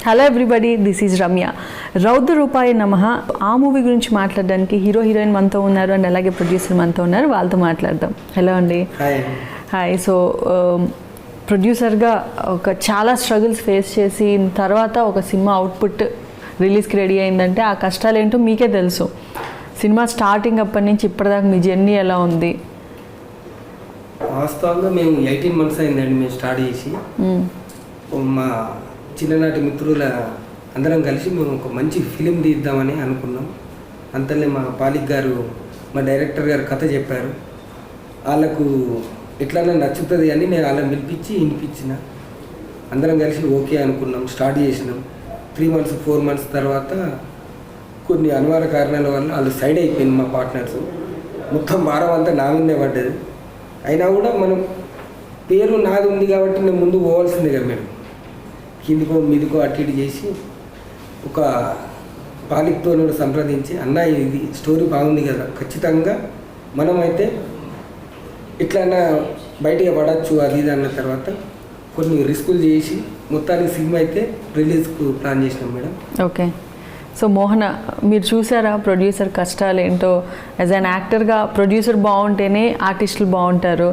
Hello everybody, this is Ramya. రౌద్ర రూపాయి నమః ఆ మూవీ గురించి మాట్లాడడానికి హీరోయిన్ మనతో ఉన్నారు అండ్ అలాగే ప్రొడ్యూసర్ మనతో ఉన్నారు. వాళ్ళతో మాట్లాడదాం. హలో అండి. హాయ్. సో ప్రొడ్యూసర్గా చాలా స్ట్రగుల్స్ ఫేస్ చేసి తర్వాత ఒక సినిమా అవుట్పుట్ రిలీజ్కి రెడీ అయిందంటే ఆ కష్టాలు ఏంటో మీకే తెలుసు. సినిమా స్టార్టింగ్ అప్పటి నుంచి ఇప్పటిదాకా మీ జర్నీ ఎలా ఉంది? వాస్తవంగా మేము 18 months అయిందండి మేము స్టార్ట్ చేసి. మా చిన్ననాటి మిత్రుల అందరం కలిసి మేము ఒక మంచి ఫిలిం తీద్దామని అనుకున్నాం. అంతలే మా పాలిక్ గారు, మా డైరెక్టర్ గారు కథ చెప్పారు. వాళ్ళకు ఎట్లన్నా నచ్చుతుంది అని నేను వాళ్ళని పిలిపించి వినిపించిన. అందరం కలిసి ఓకే అనుకున్నాం, స్టార్ట్ చేసినాం. 3 months 4 months తర్వాత కొన్ని అనివార్య కారణాల వల్ల వాళ్ళు సైడ్ అయిపోయింది. మా పార్ట్నర్స్ మొత్తం భారం అంతా నా మీదే పడ్డది. అయినా కూడా మనం పేరు నాది ఉంది కాబట్టి నేను ముందు పోవాల్సిందే కదా మేడం. కిందికో మీదికో అటు ఇటు చేసి ఒక పాలిక్తో సంప్రదించి, అన్న ఇది స్టోరీ బాగుంది కదా, ఖచ్చితంగా మనమైతే ఇట్లన్నా బయటికి పడవచ్చు అది ఇది అన్న తర్వాత కొన్ని రిస్కులు చేసి మొత్తానికి సినిమా అయితే రిలీజ్కు ప్లాన్ చేసినాం మేడం. ఓకే. సో మోహన, మీరు చూసారా ప్రొడ్యూసర్ కష్టాలు ఏంటో? యాజ్ అన్ యాక్టర్గా ప్రొడ్యూసర్ బాగుంటేనే ఆర్టిస్టులు బాగుంటారు.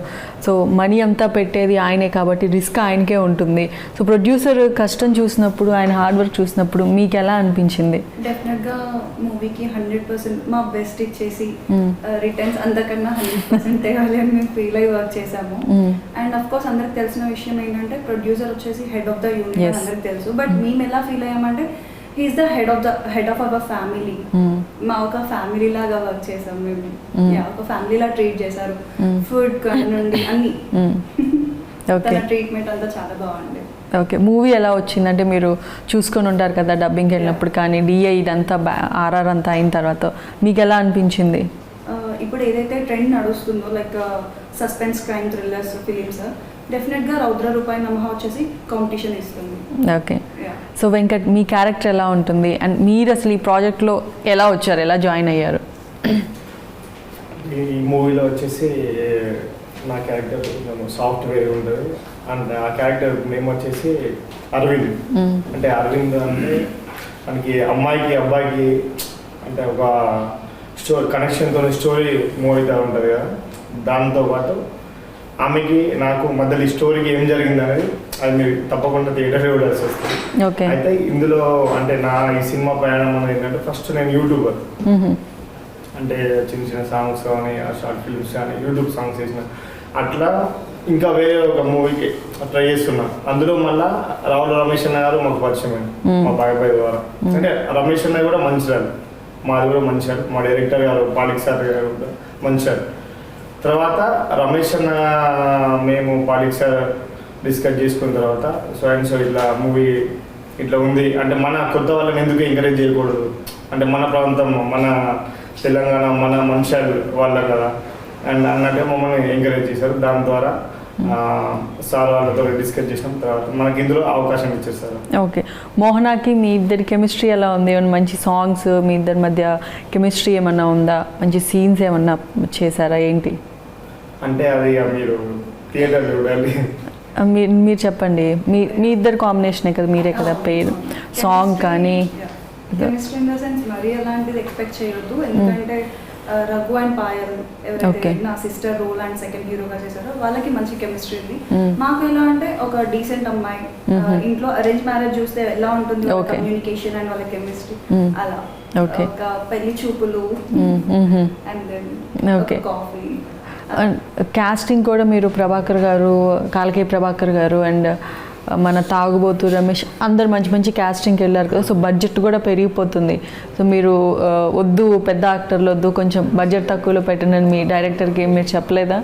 సో మనీ అంతా పెట్టేది ఆయనే కాబట్టి రిస్క్ ఆయనకే ఉంటుంది. సో ప్రొడ్యూసర్ కష్టం చూసినప్పుడు, ఆయన హార్డ్ వర్క్ చూసినప్పుడు మీకు ఎలా అనిపించింది? డెఫినెట్గా మూవీకి 100% మా బెస్ట్ ఇచ్చేసి రిటర్న్స్ అంతకన్నా 100% తేవాలి అని మేము ఫీల్ అయ్యి వర్క్ చేసాము. అండ్ అఫ్ కోర్స్ అందరికి తెలిసిన విషయం ఏంటంటే ప్రొడ్యూసర్ వచ్చేసి హెడ్ ఆఫ్ ద యూనిట్ అందరికి తెలుసు. బట్ మేము ఎలా ఫీల్ అయ్యామంటే he's the head of our family. మా ఒక ఫ్యామిలీ లాగా వర్క్ చేసాం మేము. ఒక ఫ్యామిలీ లా ట్రీట్ చేశారు. ఫుడ్ నుండి అన్ని తన ట్రీట్మెంట్ అంతా చాలా బాగుంది. ఓకే. మూవీ ఎలా వచ్చిందంటే మీరు చూసుకొని ఉంటారు కదా డబ్బింగ్కి వెళ్ళినప్పుడు, కానీ డిఐ ఇదంతా ఆర్ఆర్ అంతా అయిన తర్వాత మీకు ఎలా అనిపించింది? ఇప్పుడు ఏదైతే ట్రెండ్ నడుస్తుందో like suspense, crime, thrillers films, డెఫినెట్గా రౌద్ర రూపాయి నమః వచ్చేసి కాంపిటీషన్ ఇస్తుంది. ఓకే. సో వెంకట్, మీ క్యారెక్టర్ ఎలా ఉంటుంది అండ్ మీరు అసలు ఈ ప్రాజెక్ట్లో ఎలా వచ్చారు, ఎలా జాయిన్ అయ్యారు? ఈ మూవీలో వచ్చేసి నా క్యారెక్టర్ సాఫ్ట్వేర్ ఉంటుంది అండ్ ఆ క్యారెక్టర్ నేమ్ వచ్చేసి అరవింద్. అంటే అరవింద్ అంటే మనకి అమ్మాయికి అబ్బాయికి అంటే ఒక కనెక్షన్తో స్టోరీ మూవ్ అవుతూ ఉంటుంది కదా. దాంతోపాటు ఆమెకి నాకు మధ్యలో ఈ స్టోరీకి ఏం జరిగింది అనేది అది మీరు తప్పకుండా థియేటర్లో చూడాల్సి వస్తుంది. అయితే ఇందులో అంటే నా ఈ సినిమా ప్రయాణం అనేది ఏంటంటే ఫస్ట్ నేను యూట్యూబర్. అంటే చిన్న చిన్న సాంగ్స్ కానీ షార్ట్ ఫిల్మ్స్ కానీ యూట్యూబ్ సాంగ్స్ చేసిన అట్లా ఇంకా వేరే ఒక మూవీకి ట్రై చేస్తున్నా. అందులో మళ్ళీ రావుల రమేష్ అన్న గారు మాకు పరిచయం మా బాబాయ్ ద్వారా. అంటే రమేష్ అన్న కూడా మంచివాడు, మాది కూడా మంచివాడు. మా డైరెక్టర్ గారు పాలిక్ సార్ గారు కూడా మంచివాడు. తర్వాత రమేష్ అన్న మేము పాలిక్ సార్ డిస్కస్ చేసుకున్న తర్వాత సో ఇట్లా మూవీ ఇట్లా ఉంది అంటే మన కొత్త వాళ్ళని ఎందుకు ఎంకరేజ్ చేయకూడదు, అంటే మన ప్రాంతం, మన తెలంగాణ, మన మనుషులు వాళ్ళ కదా అండ్ అన్నట్టు మమ్మల్ని ఎంకరేజ్ చేశారు. దాని ద్వారా సార్ వాళ్ళతో డిస్కస్ చేసిన తర్వాత మనకి ఇందులో అవకాశం ఇచ్చేస్తారు. ఓకే. మోహనాకి మీ ఇద్దరి కెమిస్ట్రీ ఎలా ఉంది? ఏమన్నా మంచి సాంగ్స్ మీ ఇద్దరి మధ్య కెమిస్ట్రీ ఏమన్నా ఉందా? మంచి సీన్స్ ఏమన్నా చేశారా ఏంటి? అంటే అది మీరు థియేటర్ చూడాలి. మీరు చెప్పండి. మీ ఇద్దరు కాంబినేషనే కదా, మీరే కదా పేరు సాంగ్ కానీ. కెమిస్ట్రీ ఇన్ ద సెన్స్ మరీ అలాంటిది ఎక్స్పెక్ట్ చేయొద్దు. ఎందుకంటే రఘు అండ్ పాయల్ ఎవరైతే నా సిస్టర్ రోల్ అండ్ సెకండ్ హీరోగా చేశారో వాళ్ళకి మంచి కెమిస్ట్రీ ఉంది. మాకు ఎలా అంటే ఒక డీసెంట్ అమ్మాయి, ఇంట్లో అరేంజ్ మ్యారేజ్ చూస్తే ఎలా ఉంటుంది కమ్యూనికేషన్ అండ్ వాళ్ళ కెమిస్ట్రీ, అలా ఒక పెళ్లి చూపులు అండ్ దెన్ కాఫీ. కాస్టింగ్ కూడా మీరు ప్రభాకర్ గారు, కాలకే ప్రభాకర్ గారు అండ్ మన తాగుబోతు రమేష్ అందరు మంచి మంచి కాస్టింగ్కి వెళ్ళారు కదా. సో బడ్జెట్ కూడా పెరిగిపోతుంది. సో మీరు వద్దు పెద్ద యాక్టర్లు వద్దు, కొంచెం బడ్జెట్ తక్కువలో పెట్టండి మీ డైరెక్టర్కి మీరు చెప్పలేదా?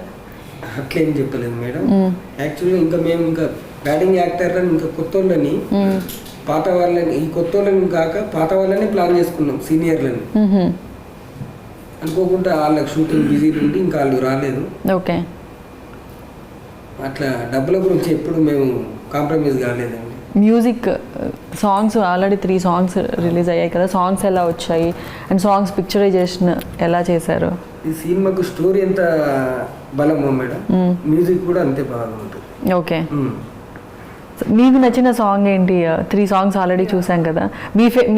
అట్లేం చెప్పలేదు మేడం. యాక్చువల్గా ఇంకా మేము ఇంకా బ్యాటింగ్ యాక్టర్లను ఇంకా కొత్త వాళ్ళని, పాత వాళ్ళని, ఈ కొత్త వాళ్ళని కాక పాత వాళ్ళని ప్లాన్ చేసుకున్నాం సీనియర్లని. అనుకోకుండా వాళ్ళకి షూటింగ్ బిజీ నుండి ఇంకా వాళ్ళు రాలేదు. ఓకే. అట్లా డబ్బుల గురించి ఎప్పుడు మేము కాంప్రమైజ్ కాలేదండి. Music songs already 3 songs release అయ్యాయి కదా, సాంగ్స్ ఎలా వచ్చాయి అండ్ సాంగ్స్ పిక్చరైజేషన్ ఎలా చేశారు? ఈ సినిమాకు స్టోరీ ఎంత బలమో మేడం, మ్యూజిక్ కూడా అంతే బాగా ఉంటుంది. ఓకే. మీకు నచ్చిన సాంగ్ ఏంటి? 3 సాంగ్స్ ఆల్రెడీ చూసాం కదా.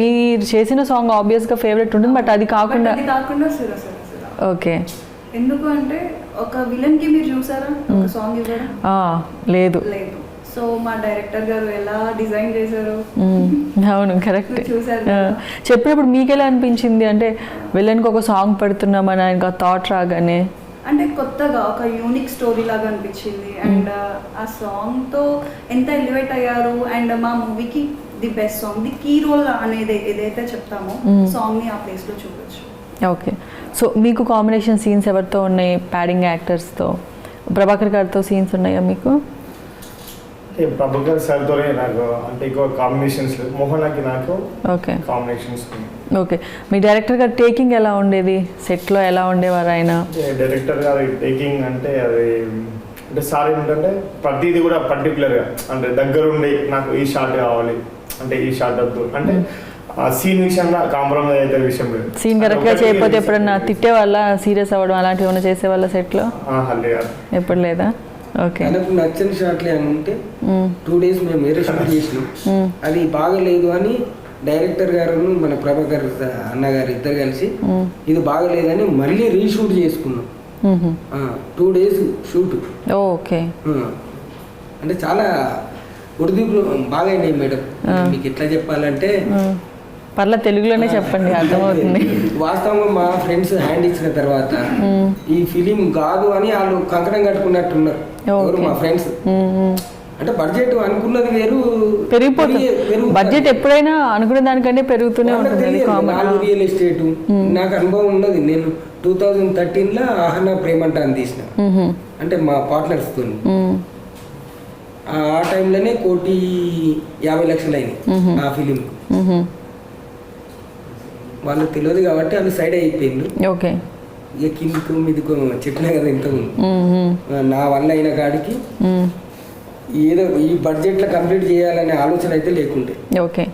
మీరు చేసిన సాంగ్ ఆబ్వియస్గా ఫేవరెట్ ఉంటుంది, బట్ అది కాకుండా సుర సుర సుర. ఓకే. ఎందుకు అంటే ఒక విలన్ కి మీరు చూసారా ఒక సాంగ్ ఇవ్వడం? లేదు. లేదు. సో మా డైరెక్టర్ గారు ఎలా డిజైన్ చేశారు. అవును, కరెక్ట్. చూసారు చెప్పినప్పుడు మీకు ఎలా అనిపించింది? అంటే విలన్కి ఒక సాంగ్ పెడుతున్నామని ఆయనకు థాట్ రాగానే అంటే కొత్తగా ఒక యూనిక్ స్టోరీ లాగా అనిపించింది. అండ్ ఆ సాంగ్తో ఎంత ఎలివేట్ అయ్యారు. అండ్ మా మూవీకి the best song, the key role అనేది ఏదైతే చెప్తామో సాంగ్ని ఆ ప్లేస్లో చూడొచ్చు. ఓకే. సో మీకు కాంబినేషన్ సీన్స్ ఎవరితో ఉన్నాయి? ప్యాడింగ్ యాక్టర్స్తో. ప్రభాకర్ గారితో సీన్స్ ఉన్నాయా మీకు? ప్రభాకర్ సార్తోనే నాకు అంటే ఎక్కువ కాంబినేషన్స్ లేదు. మోహనాకి నాకు ఓకే కాంబినేషన్స్. ఓకే. మీ డైరెక్టర్ గారు టేకింగ్ ఎలా ఉండేది? సెట్లో ఎలా ఉండేవారు ఆయన? డైరెక్టర్ గారి టేకింగ్ అంటే అది అంటే సార్ ఏంటంటే ప్రతిదీ కూడా పర్టికులర్గా అంటే దగ్గరుండి నాకు ఈ షాట్ కావాలి అంటే ఈ షాట్ వద్దు అంటే సీన్ విషయంలో కాంప్రమైజ్ అయితే విషయం లేదు. సీన్ కరెక్ట్గా చేయకపోతే ఎప్పుడన్నా తిట్టే వాళ్ళ, సీరియస్ అవ్వడం అలాంటివి ఏమైనా చేసేవాళ్ళ సెట్లో? ఎప్పుడు లేదా? ఓకే. నాకు నచ్చని షాట్లు అని ఉంటే 2 days మేము వేరే షాట్ చేసినాం, అది బాగలేదు అని డైరెక్టర్ గారు మన ప్రభాకర్ అన్నగారు ఇద్దరు కలిసి ఇది బాగలేదని మళ్ళీ రీషూట్ చేసుకున్నాం. 2 days షూట్. ఓకే. అంటే చాలా ఉర్దూలో బాగా అయినాయి మేడం. మీకు ఎట్లా చెప్పాలంటే పర్లా తెలుగులోనే చెప్పండి, అర్థమవుతుంది. వాస్తవంగా మా ఫ్రెండ్స్ హ్యాండ్ ఇచ్చిన తర్వాత ఈ ఫిలిం కాదు అని వాళ్ళు కంకణం కట్టుకున్నట్టున్నారు ఎవరు మా ఫ్రెండ్స్. అంటే బడ్జెట్ అనుకున్నది వేరు, పెరిగిపోతుంది. బడ్జెట్ ఎప్పుడైనా అనుకునే దానికంటే పెరుగుతూనే ఉంటుంది. రియల్ ఎస్టేట్ నాకు అనుభవం ఉన్నది. నేను 2013లో ఆహనా ప్రేమంట అని తీసిన, అంటే మా పార్ట్నర్స్ తో. ఆ టైంలోనే 1,50,00,000 అయినాయి ఆ ఫిలిం. వాళ్ళకి తెలియదు కాబట్టి వాళ్ళు సైడ్ అయిపోయింది. ఓకే. ఇక కిందికి మీదికి చెప్పినా కదా ఇంతకుముందు. నా వల్ల అయిన కాడికి ఏదో ఈ బడ్జెట్లో కంప్లీట్ చేయాలనే ఆలోచన అయితే లేకుండే. ఓకే.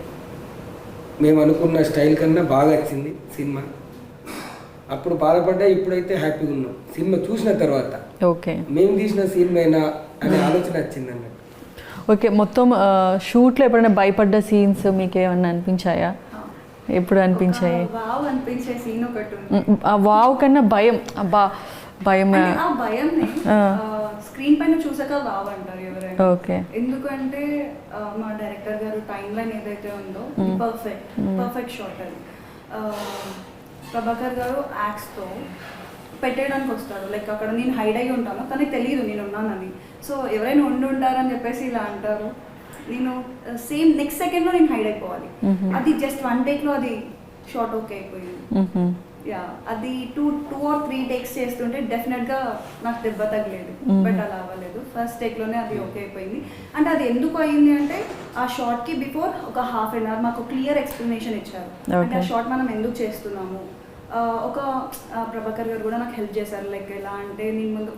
మేము అనుకున్న స్టైల్ కన్నా బాగా వచ్చింది సినిమా. అప్పుడు బాధపడ్డా, ఇప్పుడైతే హ్యాపీగా ఉన్నాం సినిమా చూసిన తర్వాత. ఓకే. మేము తీసిన సినిమా అనే ఆలోచన వచ్చింది అన్నట్టు. ఓకే. మొత్తం షూట్లో ఎప్పుడైనా భయపడ్డ సీన్స్ మీకు ఏమన్నా అనిపించాయా? ఎప్పుడు అనిపించాయి? వావ్ అనిపించే సీన్ ఒకటి ఉంది. ఆ వావ్ కన్నా భయం. అబ్బా భయం. ఆ భయం స్క్రీన్ పైన చూసాక వావ్ అంటారు ఎవరైనా. ఓకే. ఎందుకంటే మా డైరెక్టర్ గారు టైం లైన్ ఏదైతే ఉందో పర్ఫెక్ట్ షాట్ అది. ప్రభాకర్ గారు యాక్స్తో పెట్టేయడానికి వస్తారు. లైక్ అక్కడ నేను హైడ్ అయ్యి ఉంటాను, తనకి తెలియదు నేను ఉన్నానని. సో ఎవరైనా ఉంటారని చెప్పేసి ఇలా అంటారు. నేను సేమ్ నెక్స్ట్ సెకండ్లో నేను హైడ్ అయిపోవాలి. అది జస్ట్ 1 take అది షార్ట్ ఓకే అయిపోయింది. యా, అది 2 or 3 takes చేస్తుంటే డెఫినెట్గా నాకు దెబ్బ తగ్గలేదు. బట్ అలా అవ్వలేదు, ఫస్ట్ టేక్లోనే అది ఓకే అయిపోయింది. అంటే అది ఎందుకు అయింది అంటే ఆ షార్ట్కి బిఫోర్ ఒక 1/2 hour మాకు క్లియర్ ఎక్స్ప్లెనేషన్ ఇచ్చారు. అంటే ఆ షార్ట్ మనం ఎందుకు చేస్తున్నాము. ఒక ప్రభాకర్ గారు కూడా నాకు హెల్ప్ చేశారు. లైక్ ఎలా అంటే నేను ముందు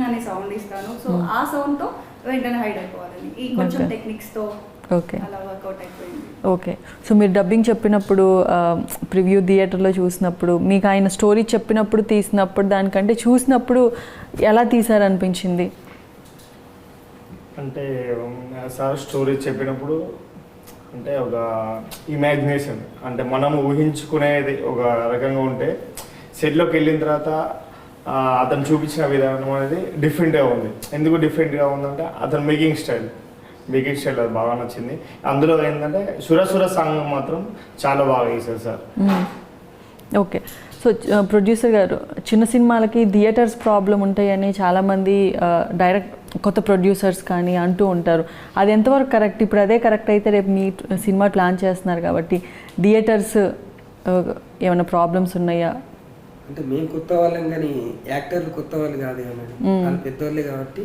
అనే సౌండ్ ఇస్తాను, సో ఆ సౌండ్తో వెంటనే హైడ్ అయిపోవాలని ఈ కొంచెం టెక్నిక్స్తో ఓకే అలా వర్కౌట్ అయిపోయింది. ఓకే. సో మీరు డబ్బింగ్ చెప్పినప్పుడు, ప్రివ్యూ థియేటర్లో చూసినప్పుడు, మీకు ఆయన స్టోరీ చెప్పినప్పుడు తీసినప్పుడు దానికంటే చూసినప్పుడు ఎలా తీసారనిపించింది? అంటే సార్ స్టోరీ చెప్పినప్పుడు అంటే ఒక ఇమాజినేషన్, అంటే మనం ఊహించుకునేది ఒక రకంగా ఉంటే సెట్లోకి వెళ్ళిన తర్వాత అతను చూపించిన విధానం అనేది డిఫరెంట్గా ఉంది. ఎందుకు డిఫరెంట్గా ఉందంటే అతను మేకింగ్ స్టైల్ అది బాగా నచ్చింది. అందులో ఏంటంటే సురసుర సాంగ్ మాత్రం చాలా బాగా వేశారు సార్. ఓకే. సో ప్రొడ్యూసర్ గారు, చిన్న సినిమాలకి థియేటర్స్ ప్రాబ్లం ఉంటాయని చాలామంది డైరెక్ట్ కొత్త ప్రొడ్యూసర్స్ కానీ అంటూ ఉంటారు. అది ఎంతవరకు కరెక్ట్? ఇప్పుడు అదే కరెక్ట్ అయితే రేపు మీ సినిమా ప్లాన్ చేస్తున్నారు కాబట్టి థియేటర్స్ ఏమైనా ప్రాబ్లమ్స్ ఉన్నాయా? అంటే మేము కొత్త వాళ్ళం కానీ యాక్టర్లు కొత్త వాళ్ళు కాదు మేడం, వాళ్ళు పెద్దవాళ్ళే కాబట్టి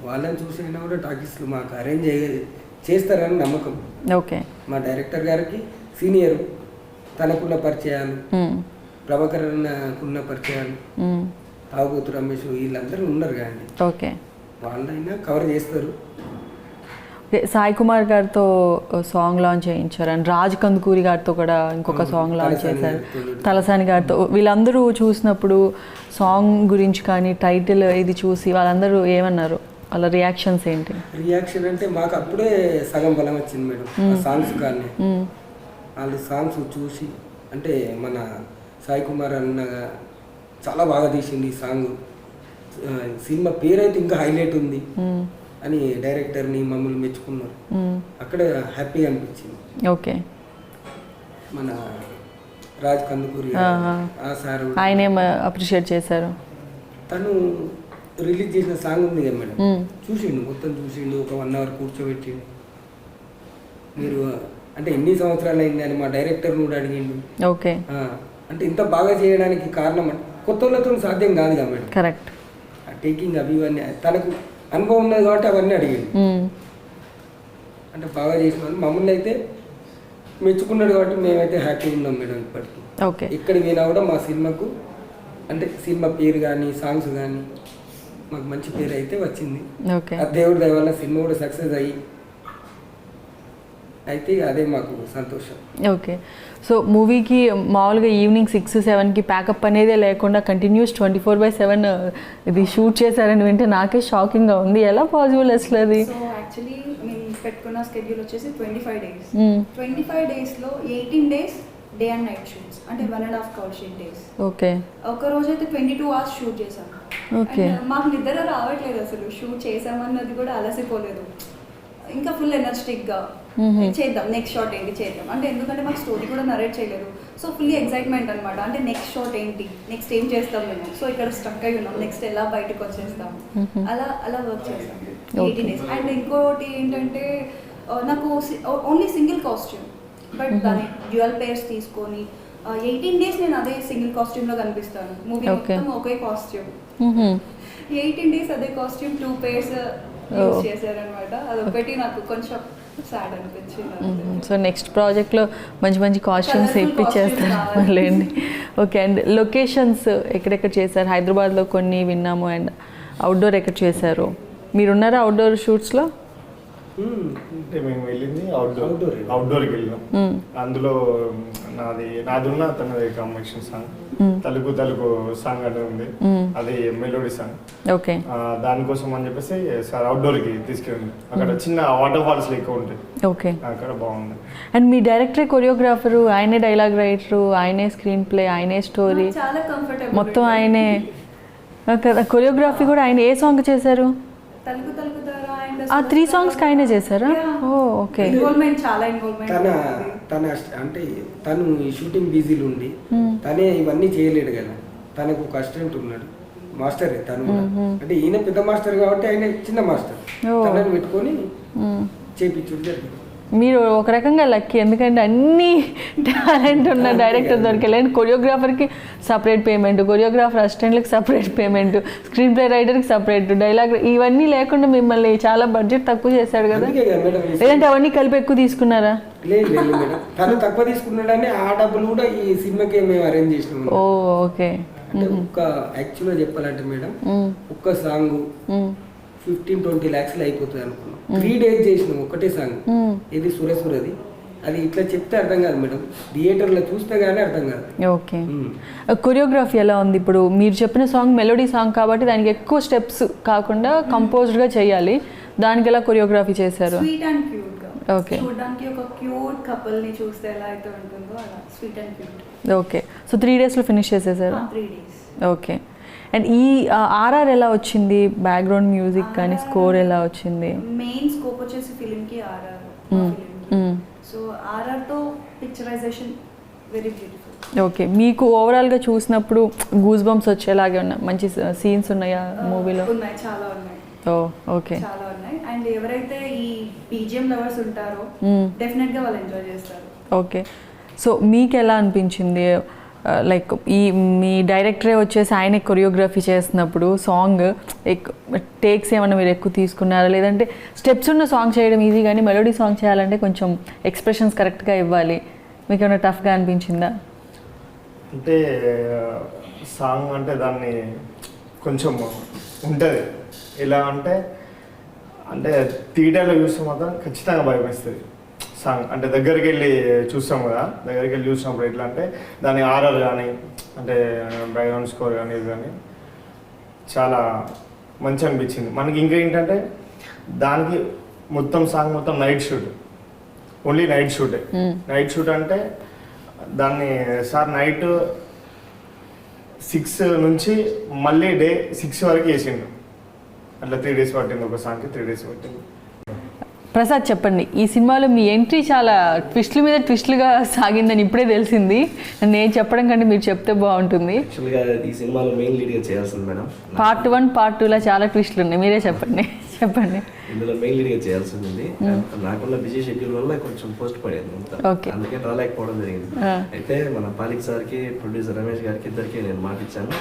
వాళ్ళని చూసినా కూడా టాకీస్లు మాకు అరేంజ్ చేస్తారని నమ్మకం. ఓకే. మా డైరెక్టర్ గారికి సీనియర్, తనకున్న పరిచయాలు, ప్రభాకర్ అన్నకున్న పరిచయాలు, తాగుతు రమేష్ వీళ్ళందరూ ఉన్నారు కానీ ఓకే వాళ్ళైనా కవర్ చేస్తారు. సాయి కుమార్ గారితో సాంగ్ లాంచ్ చేయించారు అండ్ రాజ్ కందుకూరి గారితో కూడా ఇంకొక సాంగ్ లాంచ్ చేశారు, తలసాని గారితో. వీళ్ళందరూ చూసినప్పుడు సాంగ్ గురించి కానీ టైటిల్ ఇది చూసి వాళ్ళందరూ ఏమన్నారు? వాళ్ళ రియాక్షన్స్ ఏంటి? రియాక్షన్ అంటే మాకు అప్పుడే సగం బలం వచ్చింది మేడం ఆ సాంగ్స్ కానీ. వాళ్ళు సాంగ్స్ చూసి అంటే మన సాయి కుమార్ అన్న చాలా బాగా తీసింది ఈ సాంగ్, సినిమా పేరైతే ఇంకా హైలైట్ ఉంది అని డైరెక్టర్ని మమ్మల్ని మెచ్చుకున్నారు. అక్కడ హ్యాపీగా అనిపించింది. ఓకే. మన రాజ్ కందుకూరి ఆ సార్ ఆయన ఏం అప్రిషియేట్ చేశారు? తను రిలీజ్ చేసిన సాంగ్ ఉంది కదా మేడం, చూసిండు, మొత్తం చూసిండు, ఒక 1 hour కూర్చోబెట్టిండు. మీరు అంటే ఎన్ని సంవత్సరాలు అయింది అని మా డైరెక్టర్ని కూడా అడిగిండు. ఓకే. అంటే ఇంత బాగా చేయడానికి కారణం అంటే కొత్త వాళ్ళతో సాధ్యం కాదు కదా మేడం. కరెక్ట్. టేకింగ్ అవి ఇవన్నీ తనకు అనుభవం ఉన్నది కాబట్టి అవన్నీ అడిగిండు. అంటే బాగా చేసిన వాళ్ళు మమ్మల్ని అయితే మెచ్చుకున్నాడు కాబట్టి మేమైతే హ్యాపీగా ఉన్నాం మేడం ఇప్పటికీ. ఓకే. ఇక్కడ వినా కూడా మా సినిమాకు అంటే సినిమా పేరు కానీ సాంగ్స్ కానీ మాకు మంచి పేరు అయితే వచ్చింది. ఓకే. ఆ దేవుడి దయ వల్ల సినిమా కూడా సక్సెస్ అయ్యి అయితే అదే మాకు సంతోషం. ఓకే. సో మూవీకి మామూలుగా ఈవినింగ్ 6-7కి ప్యాకప్ అనేదే లేకుండా కంటిన్యూస్ 24/7 ఇది షూట్ చేశారని వింటే నాకే షాకింగ్గా ఉంది. ఎలా పాసిబుల్ అసలు అది? సో యాక్చువల్లీ మేము పెట్టుకున్న స్కెడ్యూల్ వచ్చేసి 25 days. 25 daysలో 18 days day and night shoots, అంటే 1.5 కవర్ షీట్ డేస్. ఓకే. ఒక రోజు అయితే 22 hours షూట్ చేసాం. ఓకే. మాకు నిద్ర రావట్లేదు అసలు, షూట్ చేసామన్నది కూడా అలసిపోలేదు, ఇంకా ఫుల్ ఎనర్జెటిక్గా చేద్దాం, నెక్స్ట్ షాట్ ఏంటి చేద్దాం అంటే, ఎందుకంటే మాకు స్టోరీ కూడా నరేట్ చేయలేదు. సో ఫుల్లీ ఎక్సైట్మెంట్ అనమాట, అంటే నెక్స్ట్ షాట్ ఏంటి, నెక్స్ట్ ఏం చేస్తాం మేము. సో ఇక్కడ స్టక్ అయి ఉన్నాం, నెక్స్ట్ ఎలా బయటకు వచ్చేస్తాం, అలా వర్క్ చేస్తాం 18 days. అండ్ ఇంకోటి ఏంటంటే నాకు ఓన్లీ సింగిల్ కాస్ట్యూమ్, బట్ దాని డ్యూయల్ పేర్స్ తీసుకొని 18 days నేను అదే సింగిల్ కాస్ట్యూమ్లో కనిపిస్తాను. మూవీ మొత్తం ఒకే కాస్ట్యూమ్, 18 days అదే కాస్ట్యూమ్, 2 pairs యూజ్ చేశారనమాట. అదొకటి నాకు కొంచెం సాడ్ అనిపించింది. సో నెక్స్ట్ ప్రాజెక్ట్లో మంచి మంచి కాస్ట్యూమ్స్ ఇప్పించేస్తారు లేండి. ఓకే. అండ్ లొకేషన్స్ ఎక్కడెక్కడ చేశారు? హైదరాబాద్లో కొన్ని విన్నాము, అండ్ అవుట్డోర్ ఎక్కడ చేశారు? మీరున్నారా అవుట్డోర్ షూట్స్లో? అంటే మేము వెళ్ళింది అవుట్డోర్కి వెళ్ళినాం. అందులో నాది ఉన్న తనది కాంబినేషన్ సాంగ్ తలుపు తలుపు సాంగ్ అంటే ఉంది, అది మెలోడీ సాంగ్. ఓకే. దానికోసం అని చెప్పేసి సార్ అవుట్డోర్కి తీసుకెళ్ళండి, అక్కడ చిన్న వాటర్ ఫాల్స్ ఎక్కువ ఉంటాయి. ఓకే. అక్కడ బాగుంది. అండ్ మీ డైరెక్టరే కొరియోగ్రాఫరు, ఆయనే డైలాగ్ రైటరు, ఆయనే స్క్రీన్ ప్లే, ఆయనే స్టోరీ, చాలా కంఫర్టబుల్, మొత్తం ఆయనే కొరియోగ్రఫీ కూడా. ఆయన ఏ సాంగ్ చేశారు? ఆ 3 songs ఆయనే చేశారా? ఓ ఓకే. తన అంటే తను ఈ షూటింగ్ బిజీలు ఉండి తనే ఇవన్నీ చేయలేడు కదా, తనకు ఒక అసిస్టెంట్ ఉన్నాడు, మాస్టర్ తను కూడా. అంటే ఈయన పెద్ద మాస్టర్ కాబట్టి ఆయన చిన్న మాస్టర్, తనని పెట్టుకొని చేయించుడు జరిగింది. మీరు ఒక రకంగా లక్కీ, ఎందుకంటే అన్ని టాలెంట్ ఉన్న డైరెక్టర్ దొరికారు. అండ్ కొరియోగ్రాఫర్కి సపరేట్ పేమెంట్, కొరియోగ్రాఫర్ అసిస్టెంట్లకు సపరేట్ పేమెంట్, స్క్రీన్ ప్లే రైటర్కి సపరేట్, డైలాగ్, ఇవన్నీ లేకుండా మిమ్మల్ని చాలా బడ్జెట్ తక్కువ చేశాడు కదా, లేదంటే అవన్నీ కలిపి ఎక్కువ తీసుకున్నారా? లేదు మేడం, తను తక్కువ తీసుకున్నాడని ఆ డబ్బులు కూడా ఈ సినిమాకి మేము అరేంజ్ చేసినాం. ఓ ఓకే. అంటే ఒక్క యాక్చువల్గా చెప్పాలంటే మేడం, ఒక్క సాంగ్ 15-20 lakhs అయిపోతుంది అనుకున్నాం. 3 days చేసినాం ఒకటే సాంగ్, ఇది సురసురది. అది ఇట్లా చెప్తే అర్థం కాదు మేడం, థియేటర్లో చూస్తే కానీ అర్థం కాదు. ఓకే. కొరియోగ్రఫీ ఎలా ఉంది? ఇప్పుడు మీరు చెప్పిన సాంగ్ మెలోడీ సాంగ్ కాబట్టి దానికి ఎక్కువ స్టెప్స్ కాకుండా కంపోజ్డ్గా చేయాలి, దానికి ఎలా కొరియోగ్రఫీ చేశారు? స్వీట్ అండ్ క్యూట్ గా. ఓకే. చూడడానికి ఒక క్యూట్ కపుల్ ని చూస్తే ఎలా అయితే ఉంటుందో అలా sweet and cute. Okay. So 3 daysలో ఫినిష్ చేసేసారు? 3 days. ఓకే. అండ్ ఈ ఆర్ఆర్ ఎలా వచ్చింది? బ్యాక్గ్రౌండ్ మ్యూజిక్ కానీ స్కోర్ ఎలా వచ్చింది? మెయిన్ స్కోప్ వచ్చేసి ఫిలింకి ఆర్ఆర్. సో ఆర్ఆర్తో పిక్చరైజేషన్ వెరీ బ్యూటిఫుల్. ఓకే. మీకు ఓవరాల్గా చూసినప్పుడు గూస్ బంప్స్ వచ్చేలాగే ఉన్నాయి, మంచి సీన్స్ ఉన్నాయా మూవీలో? ఉన్నాయి, చాలా ఉన్నాయి. ఓకే. చాలా ఉన్నాయి. అండ్ ఎవరైతే ఈ బీజిఎం లవర్స్ ఉంటారో డెఫినెట్గా వాళ్ళు ఎంజాయ్ చేస్తారు. ఓకే. సో మీకు ఎలా అనిపించింది? లైక్ మీ డైరెక్టరే వచ్చేసి ఆయన కొరియోగ్రఫీ చేస్తున్నప్పుడు సాంగ్ టేక్స్ ఏమన్నా మీరు ఎక్కువ తీసుకున్నారా, లేదంటే స్టెప్స్ ఉన్న సాంగ్ చేయడం ఈజీ కానీ మెలోడీ సాంగ్ చేయాలంటే కొంచెం ఎక్స్ప్రెషన్స్ కరెక్ట్గా ఇవ్వాలి, మీకు ఏమైనా టఫ్గా అనిపించిందా? అంటే సాంగ్ అంటే దాన్ని కొంచెం ఉంటుంది, ఎలా అంటే థియేటర్లో చూస్తే మాత్రం ఖచ్చితంగా భయమేస్తుంది సాంగ్. అంటే దగ్గరికి వెళ్ళి చూస్తాం కదా, దగ్గరికి వెళ్ళి చూసినప్పుడు ఎట్లా అంటే దాని ఆర్ఆర్ కానీ అంటే బ్యాక్గ్రౌండ్ స్కోర్ కానీ ఇది కానీ చాలా మంచి అనిపించింది మనకి. ఇంకా ఏంటంటే దానికి మొత్తం సాంగ్ మొత్తం నైట్ షూట్, ఓన్లీ నైట్ షూటే. నైట్ షూట్ అంటే దాన్ని సార్ నైట్ 6 నుంచి మళ్ళీ డే 6 వరకు వేసిండు. అట్లా 3 days పట్టింది, ఒక సాంగ్కి 3 days పట్టింది. ప్రసాద్ చెప్పండి, ఈ సినిమాలో మీ ఎంట్రీ చాలా ట్విస్ట్ల మీద ట్విస్ట్లుగా సాగిందని ఇప్పుడే తెలిసింది. నేను చెప్పడం కంటే మీరు చెప్తే బాగుంటుంది. యాక్చువల్గా ఈ సినిమాలో మెయిన్ లీడ్గా చేయాల్సింది మేడం. పార్ట్ 1 పార్ట్ 2లా చాలా ట్విస్ట్లు ఉన్నాయి, మీరే చెప్పండి. ఇందులో మెయిన్ లీడ్గా చేయాల్సింది. నాకున్న బిజీ షెడ్యూల్ వల్ల కొంచెం పోస్ట్ పడింది అంతా, అందుకే రాలేకపోవడం జరిగింది. అయితే మన పాలిక్ సార్కి, ప్రొడ్యూసర్ రమేష్ గారికి ఇద్దరికి నేను మాట ఇచ్చాను.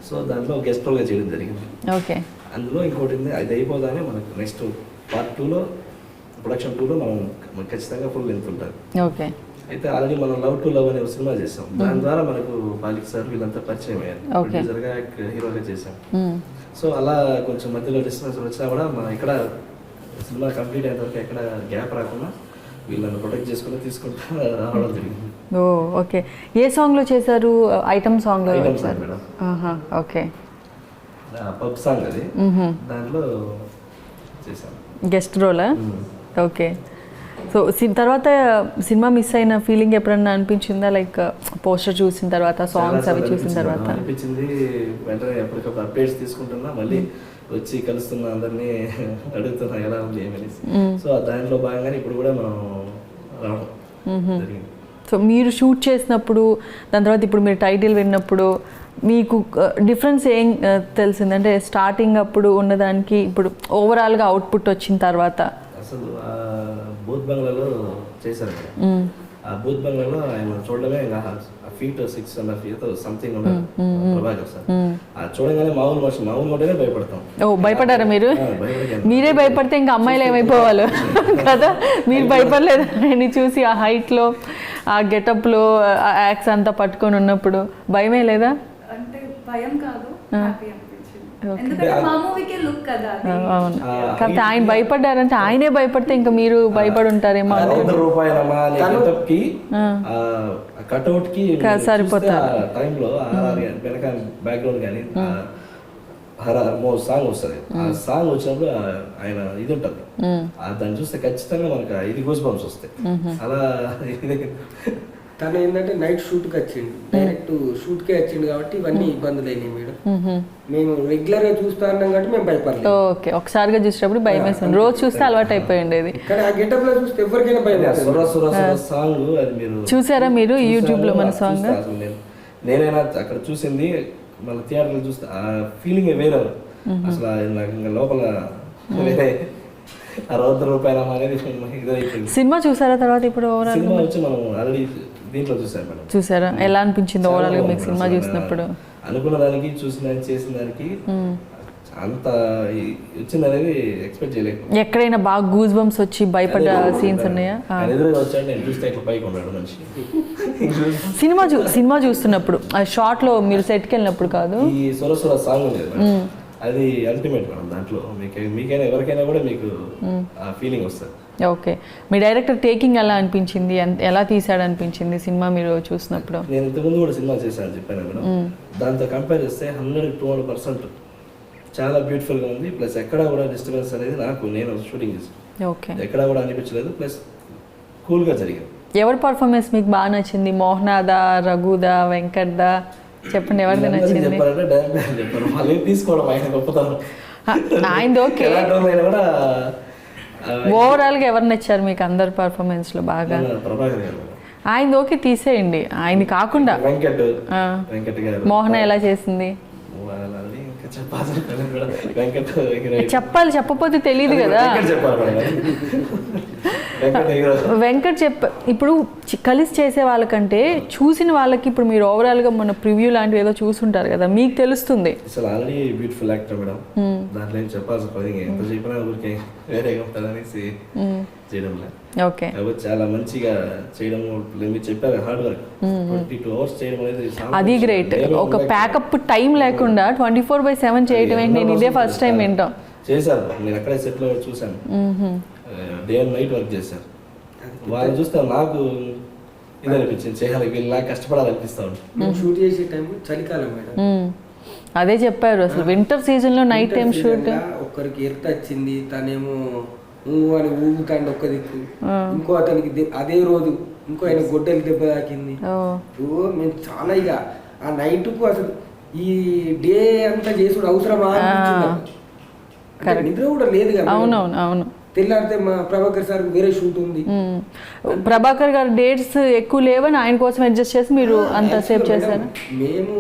సో దాంట్లో గెస్ట్ రోల్గా చేయడం జరిగింది. ఓకే. అందులో ఇంకోటి ఉంది, అది అయిపోగానే మనకు నెక్స్ట్ పార్ట్ 2లో ప్రొడక్షన్ 2లో మనం ఖచ్చితంగా ఫుల్ లెంత్ ఉంటుంది. ఓకే. అయితే ఆల్రెడీ మనం లవ్ టు లవ్ అనే ఒక సినిమా చేసాం. దాని ద్వారా మనకు పాలిక్ సార్ వీళ్ళంతా పరిచయం అయ్యారు. ప్రొడ్యూసర్గా హీరోగా చేసాం. సో అలా కొంచెం మధ్యలో డిస్టర్బెన్స్ వచ్చినా కూడా మనం ఇక్కడ సినిమా కంప్లీట్ అయిన వరకు ఎక్కడ గ్యాప్ రాకుండా వీళ్ళని ప్రొటెక్ట్ చేసుకుని తీసుకుంటూ రావడం జరిగింది. ఓ ఓకే. ఏ సాంగ్లో చేశారు? ఐటమ్ సాంగ్లో మేడం. ఓకే. పబ్ సాంగ్ అది, దాంట్లో చేశాను గెస్ట్ రోలా? ఓకే. సో తర్వాత సినిమా మిస్ అయిన ఫీలింగ్ ఎప్పుడన్నా అనిపించిందా? లైక్ పోస్టర్ చూసిన తర్వాత, సాంగ్స్ అవి చూసిన తర్వాత అనిపించింది. వెంటనే ఎప్పటికప్పుడు అప్డేట్స్ తీసుకుంటున్నా, మళ్ళీ వచ్చి కలుస్తున్నా, అందరినీ అడుగుతున్నా ఎలా ఉంది ఏమనేసి. సో దాంట్లో భాగంగానే ఇప్పుడు కూడా మనం రావడం జరిగింది. సో మీరు షూట్ చేసినప్పుడు, దాని తర్వాత ఇప్పుడు మీరు టైటిల్ విన్నప్పుడు మీకు డిఫరెన్స్ ఏం తెలిసింది? అంటే స్టార్టింగ్ అప్పుడు ఉన్నదానికి ఇప్పుడు ఓవరాల్గా అవుట్పుట్ వచ్చిన తర్వాత. అసలు బూత్ బంగ్లాలో చేశారు కదా, ఆ బూత్ బంగ్లాలో ఆయన చూడడమే ఫీట్ 6.5 feet సంథింగ్ ఉన్నారు ప్రభాకర్ సార్. అది చూడగానే మామూలు మనిషి మామూలు ఉంటేనే భయపడతాం. ఓ భయపడ్డారా మీరు? మీరే భయపడితే ఇంకా అమ్మాయిలు ఏమైపోవాలి కదా. మీరు భయపడలేదు ఆయన్ని చూసి, ఆ హైట్లో, ఆ గెటప్లో, ఆ యాక్స్ అంతా పట్టుకొని ఉన్నప్పుడు భయమే లేదా? అంటే భయం కాదు, హ్యాపీ అనిపించింది. ఎందుకంటే మా మూవీకే లుక్ కదా అది. అవును. కాబట్టి ఆయన భయపడ్డారంటే ఆయనే భయపడితే ఇంకా మీరు భయపడి ఉంటారేమో. కట్అవుట్ కి సరిపోతారు టైంలో వెనక బ్యాక్గ్రౌండ్ కానీ సాంగ్ వస్తుంది. ఆ సాంగ్ వచ్చినప్పుడు ఆయన ఇది ఉంటుంది, దాన్ని చూస్తే ఖచ్చితంగా మనకు ఇది గూస్ బంప్స్ వస్తాయి. అలా తను ఏంటంటే నైట్ షూట్కి వచ్చిండు, డైరెక్ట్ షూట్కే వచ్చిండు కాబట్టి ఇవన్నీ ఇబ్బందులు అయినాయి మేడం. మేము రెగ్యులర్గా చూస్తా ఉన్నాం కాబట్టి మేము భయపడలేదు. ఓకే. ఒకసారిగా చూసినప్పుడు భయం వేస్తుంది, రోజు చూస్తే అలవాటు అయిపోయింది. కానీ ఆ గెటప్ లో చూస్తే ఎవరికైనా భయం. సాంగ్ అది మీరు చూసారా? మీరు యూట్యూబ్ లో మన సాంగ్ నేనైనా అక్కడ చూసింది, మళ్ళీ థియేటర్లో చూస్తే ఆ ఫీలింగ్ వేరే. అసలు నాకు ఇంకా లోపల ₹60 అనేది ఇదైపోయింది. సినిమా చూసారా తర్వాత? ఇప్పుడు ఓవరాల్ సినిమా వచ్చి మనం ఆల్రెడీ దీంట్లో చూసాం మేడం. చూసారా? ఎలా అనిపించింది ఓవరాల్ గా మీకు సినిమా చూసినప్పుడు? అనుకున్న దానికి, చూసిన దానికి, చేసిన దానికి అంత వచ్చింది అనేది ఎక్స్పెక్ట్ చేయలేదు. ఎక్కడైనా బాగా గూస్ బంప్స్ వచ్చి భయపడ్డ సీన్స్ ఉన్నాయా? ఎదురుగా వచ్చాడు, నేను చూస్తే ఇట్లా పైకి ఉన్నాడు మనిషి. సినిమా చూస్తున్నప్పుడు ఆ షార్ట్ లో మీరు సెట్కి వెళ్ళినప్పుడు కాదు, ఈ సురసుర సాంగ్ ఉండేది, అది అల్టిమేట్ మేడం. దాంట్లో మీకైనా ఎవరికైనా కూడా మీకు ఆ ఫీలింగ్ వస్తుంది. ఓకే. మీ డైరెక్టర్ టేకింగ్ ఎలా అనిపించింది? ఎలా తీసాడు అనిపించింది సినిమా మీరు చూసినప్పుడు? నేను ఇంతకుముందు కూడా సినిమా చేశాను చెప్పాను మేడం. దాంతో కంపేర్ చేస్తే 100-200% చాలా బ్యూటిఫుల్గా ఉంది. ప్లస్ ఎక్కడా కూడా డిస్టర్బెన్స్ అనేది నేను షూటింగ్ చేసాను, ఓకే, ఎక్కడా కూడా అనిపించలేదు. ప్లస్ కూల్గా జరిగింది. ఎవరి పర్ఫార్మెన్స్ మీకు బాగా నచ్చింది? మోహనాదా, రఘుదా, వెంకట్దా? చెప్పండి, ఎవరిది నచ్చింది? చెప్పారంటే డైరెక్ట్ చెప్పారు, వాళ్ళు తీసుకోవడం ఆయన గొప్పతనం. ఆయనది ఓకే. కూడా ఓవరాల్ గా ఎవరు నచ్చారు మీకు అందరి పర్ఫార్మెన్స్ లో బాగా? ప్రభాకర్ గారు. ఆయనది ఓకే, తీసేయండి. ఆయనది కాకుండా వెంకట్ గారు. మోహన ఎలా చేసింది? చెప్పాలి, చెప్పకపోతే తెలియదు కదా. వెంకట్ ఇప్పుడు కలిసి చేసే వాళ్ళకంటే చూసిన వాళ్ళకి, ఇప్పుడు మీరు ఓవరాల్ గా మన ప్రివ్యూ లాంటివి ఏదో చూసుంటారు కదా, మీకు తెలుస్తుంది. అసలు ఆల్రెడీ బ్యూటిఫుల్ యాక్టర్ మేడం, దాంట్లో ఏం చెప్పాల్సిన పని ఎంత చెప్పినా ఊరికే వేరేగా ఉంటుందనేసి చేయడం లేదు. ఓకే, చాలా మంచిగా చేయడం. మీరు చెప్పారు హార్డ్ వర్క్, 22 hours చేయడం అనేది అది గ్రేట్. ఒక ప్యాకప్ టైం లేకుండా 24/7 చేయడం ఏంటి, నేను ఇదే ఫస్ట్ టైం వింటాం. చేశారు, నేను అక్కడే సెట్ లో చూసాను. డే అండ్ నైట్ వర్క్ చేశారు. వాళ్ళు చూస్తే నాకు ఇది అనిపించింది, చేయాలి, వీళ్ళ కష్టపడాలనిపిస్తా ఉంటుంది. షూట్ చేసే టైం చలికాలం మేడం, అదే చెప్పారు అసలు వింటర్ సీజన్లో నైట్ టైం షూట్. ఒక్కరికి ఎర్త్ వచ్చింది, తనేమో ఊ అని ఊగుతాండి ఒక్క దిక్కు, ఇంకో అతనికి అదే రోజు ఇంకో ఆయన గొడ్డలి దెబ్బ తాకింది. మేము చాలా ఇక ఆ నైట్కు అసలు ఈ డే అంతా చేసుడు అవసరమా అనిపించింది. నిద్ర కూడా లేదు కదా. అవునవును అవును. తెల్లారితే మా ప్రభాకర్ సార్ వేరే షూట్ ఉంది. ప్రభాకర్ గారు డేట్స్ ఎక్కువ లేవని ఆయన కోసం అడ్జస్ట్ చేసి మీరు అంత సేవ్ చేశారు. మేము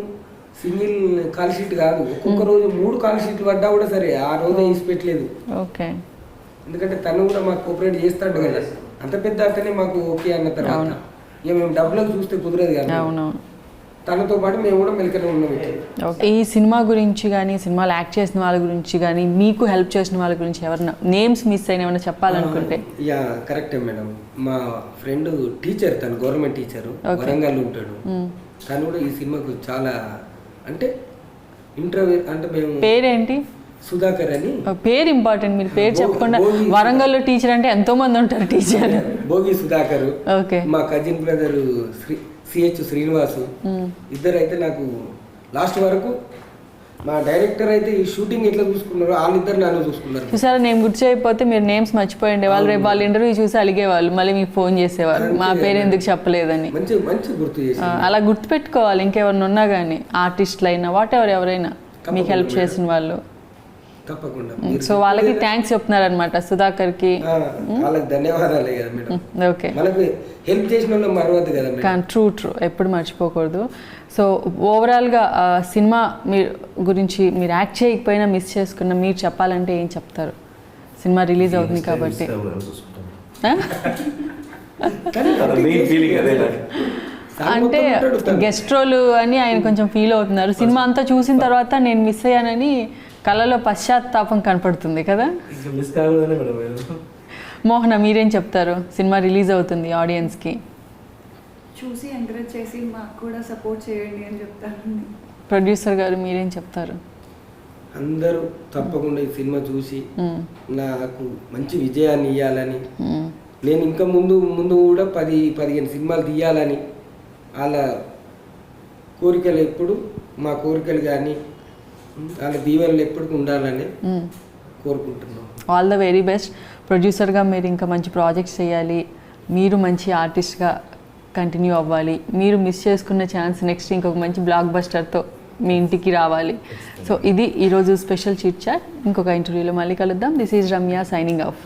సింగిల్ కాల్ షీట్ కాదు, ఒక్కొక్క రోజు 3 కాల్ షీట్లు పడ్డా కూడా సరే ఆ రోజు వేసి పెట్టలేదు. ఓకే. ఎందుకంటే తను కూడా మాకు కోఆపరేట్ చేస్తాడు కదా, అంత పెద్ద అతనే మాకు ఓకే అన్న తర్వాత ఇక మేము డబ్బులకు చూస్తే కుదరదు కదా. అవునవును. తనతో పాటు మేము కూడా మెలికనే ఉన్నాం. ఈ సినిమా గురించి కానీ సినిమాలో యాక్ట్ చేసిన వాళ్ళ గురించి కానీ మీకు హెల్ప్ చేసిన వాళ్ళ గురించి ఎవరైనా నేమ్స్ మిస్ అయిన ఏమైనా చెప్పాలనుకుంటే? యా కరెక్టే మేడం. మా ఫ్రెండ్ టీచర్, తను గవర్నమెంట్ టీచర్, వరంగల్ ఉంటాడు. తను కూడా ఈ సినిమాకు చాలా అంటే ఇంటర్వ్యూ అంటే మేము పేరేంటి? సుధాకర్ అని. పేరు ఇంపార్టెంట్, మీరు పేరు చెప్పకుండా. వరంగల్లో టీచర్ అంటే ఎంతో మంది ఉంటారు టీచర్. భోగి సుధాకర్. ఓకే. మా కజిన్ బ్రదర్ సిహెచ్ శ్రీనివాసు. ఇద్దరు అయితే నాకు లాస్ట్ వరకు మా డైరెక్టర్ అయితే ఈ షూటింగ్ ఎట్లా చూసుకున్నారో వాళ్ళిద్దరు నన్ను చూసుకున్నారు. చూసారా, నేను గుర్తు చేయకపోతే మీరు నేమ్స్ మర్చిపోయిండే వాళ్ళు. రేపు వాళ్ళు ఇంటర్వ్యూ చూసి అలిగేవాళ్ళు, మళ్ళీ మీకు ఫోన్ చేసేవాళ్ళు మా పేరు ఎందుకు చెప్పలేదని. మంచి మంచి గుర్తు చేసి అలా గుర్తుపెట్టుకోవాలి. ఇంకెవరిని ఉన్నా కానీ ఆర్టిస్టులు అయినా వాట్ ఎవర్ ఎవరైనా మీకు హెల్ప్ చేసిన వాళ్ళు తప్పకుండా. సో వాళ్ళకి థ్యాంక్స్ చెప్తున్నారనమాట, సుధాకర్కి. వాళ్ళకి ధన్యవాదాలే కదా మేడం. ఓకే. మనకు హెల్ప్ చేసిన వాళ్ళు మరవద్దు కదా మేడం. కానీ ట్రూ ఎప్పుడు మర్చిపోకూడదు. సో ఓవరాల్గా సినిమా గురించి మీరు యాక్ట్ చేయకపోయినా మిస్ చేసుకున్న మీరు చెప్పాలంటే ఏం చెప్తారు? సినిమా రిలీజ్ అవుతుంది కాబట్టి. అంటే గెస్ట్ రోల్ అని ఆయన కొంచెం ఫీల్ అవుతున్నారు. సినిమా అంతా చూసిన తర్వాత నేను మిస్ అయ్యానని కళ్ళలో పశ్చాత్తాపం కనపడుతుంది కదా. మోహన, మీరేం చెప్తారు? సినిమా రిలీజ్ అవుతుంది, ఆడియన్స్కి చూసి ఎంకరేజ్ చేసి మాకు కూడా సపోర్ట్ చేయండి అని చెప్తానండి. ప్రొడ్యూసర్ గారు మీరేం చెప్తారు? అందరూ తప్పకుండా ఈ సినిమా చూసి నాకు మంచి విజయాన్ని ఇవ్వాలని, నేను ఇంకా ముందు ముందు కూడా 10-15 సినిమాలు తీయాలని వాళ్ళ కోరికలు ఎప్పుడు మా కోరికలు కానీ వాళ్ళ దీవెనలు ఎప్పటికీ ఉండాలని కోరుకుంటున్నాం. All the very best. ప్రొడ్యూసర్గా మీరు ఇంకా మంచి ప్రాజెక్ట్స్ చేయాలి, మీరు మంచి ఆర్టిస్ట్గా కంటిన్యూ అవ్వాలి, మీరు మిస్ చేసుకున్న ఛాన్స్ నెక్స్ట్ ఇంకొక మంచి బ్లాక్ బస్టర్తో మీ ఇంటికి రావాలి. సో ఇది ఈరోజు స్పెషల్ చిట్ చాట్. ఇంకొక ఇంటర్వ్యూలో మళ్ళీ కలుద్దాం. This is Ramya signing off.